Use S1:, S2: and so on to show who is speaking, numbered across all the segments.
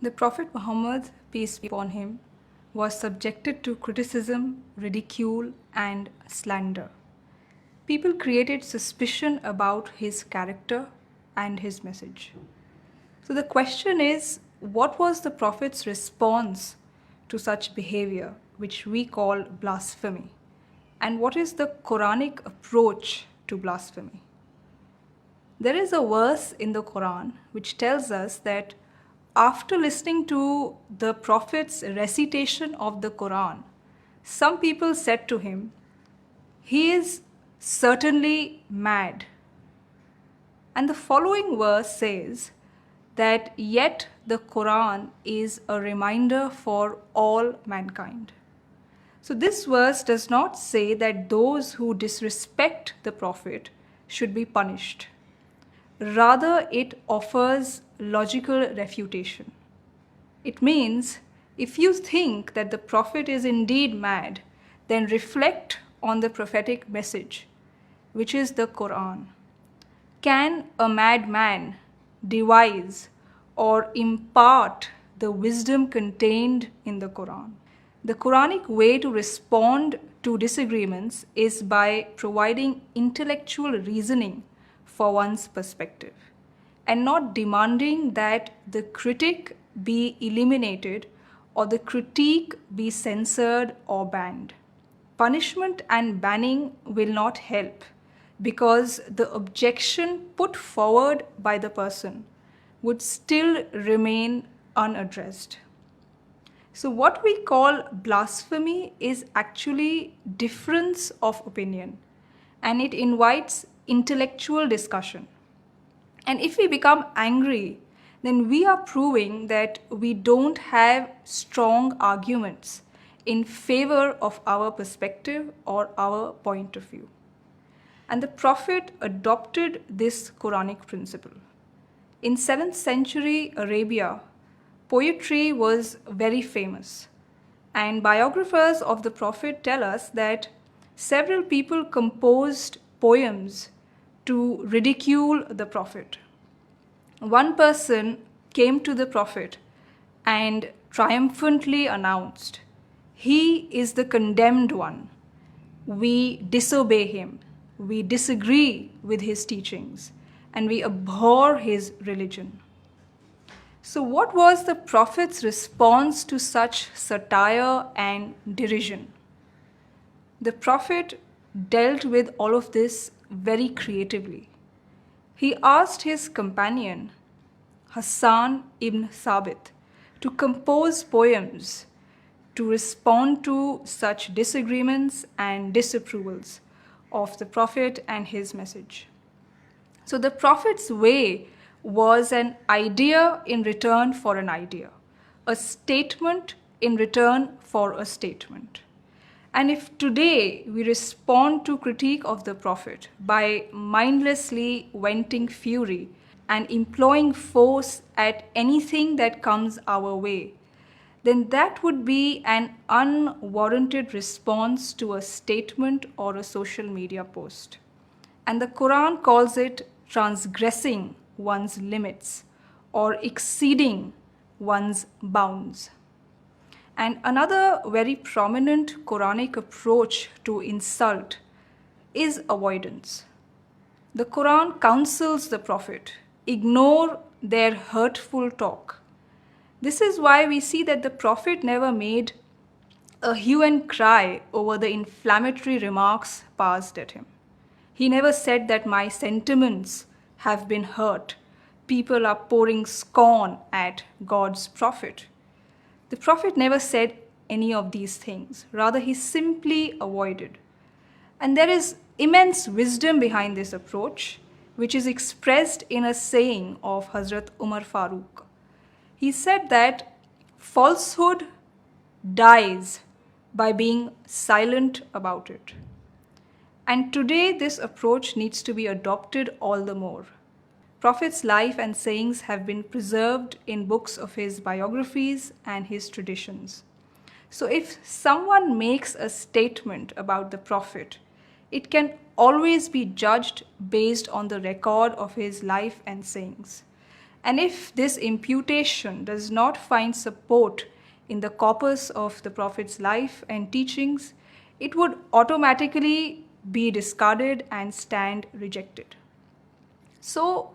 S1: The Prophet Muhammad, peace be upon him, was subjected to criticism, ridicule, and slander. People created suspicion about his character and his message. So the question is, what was the Prophet's response to such behavior, which we call blasphemy? And what is the Quranic approach to blasphemy? There is a verse in the Quran which tells us that after listening to the Prophet's recitation of the Quran, some people said to him, "He is certainly mad." And the following verse says that yet the Quran is a reminder for all mankind. So this verse does not say that those who disrespect the Prophet should be punished. Rather, it offers logical refutation. It means if you think that the Prophet is indeed mad, then reflect on the prophetic message, which is the Quran. Can a madman devise or impart the wisdom contained in the Quran? The Quranic way to respond to disagreements is by providing intellectual reasoning for one's perspective and not demanding that the critic be eliminated or the critique be censored or banned. Punishment and banning will not help because the objection put forward by the person would still remain unaddressed. So what we call blasphemy is actually difference of opinion, and it invites intellectual discussion. And if we become angry, then we are proving that we don't have strong arguments in favor of our perspective or our point of view. And the Prophet adopted this Quranic principle. In 7th century Arabia, poetry was very famous. And biographers of the Prophet tell us that several people composed poems to ridicule the Prophet. One person came to the Prophet and triumphantly announced, "He is the condemned one. We disobey him. We disagree with his teachings, and we abhor his religion." So, what was the Prophet's response to such satire and derision? The Prophet dealt with all of this very creatively. He asked his companion, Hassan ibn Thabit, to compose poems to respond to such disagreements and disapprovals of the Prophet and his message. So the Prophet's way was an idea in return for an idea, a statement in return for a statement. And if today we respond to critique of the Prophet by mindlessly venting fury and employing force at anything that comes our way, then that would be an unwarranted response to a statement or a social media post. And the Quran calls it transgressing one's limits or exceeding one's bounds. And another very prominent Quranic approach to insult is avoidance. The Quran counsels the Prophet, ignore their hurtful talk. This is why we see that the Prophet never made a hue and cry over the inflammatory remarks passed at him. He never said that my sentiments have been hurt. People are pouring scorn at God's Prophet. The Prophet never said any of these things. Rather, he simply avoided. And there is immense wisdom behind this approach, which is expressed in a saying of Hazrat Umar Farooq. He said that falsehood dies by being silent about it. And today, this approach needs to be adopted all the more. Prophet's life and sayings have been preserved in books of his biographies and his traditions. So if someone makes a statement about the Prophet, it can always be judged based on the record of his life and sayings. And if this imputation does not find support in the corpus of the Prophet's life and teachings, it would automatically be discarded and stand rejected. So,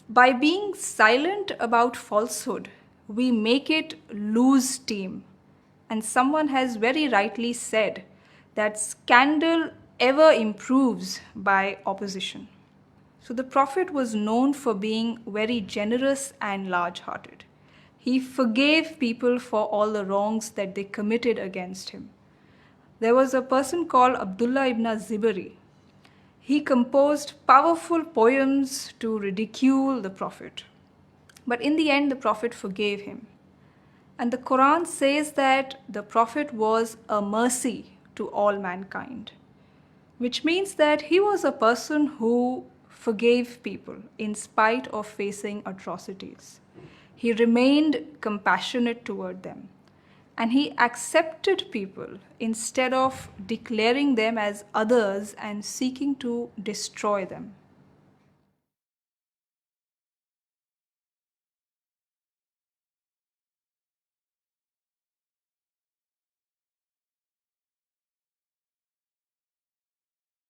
S1: by being silent about falsehood, we make it lose steam. And someone has very rightly said that scandal ever improves by opposition. So the Prophet was known for being very generous and large hearted. He forgave people for all the wrongs that they committed against him. There was a person called Abdullah ibn Zibari. He composed powerful poems to ridicule the Prophet. But in the end, the Prophet forgave him. And the Quran says that the Prophet was a mercy to all mankind, which means that he was a person who forgave people in spite of facing atrocities. He remained compassionate toward them, and he accepted people instead of declaring them as others and seeking to destroy them.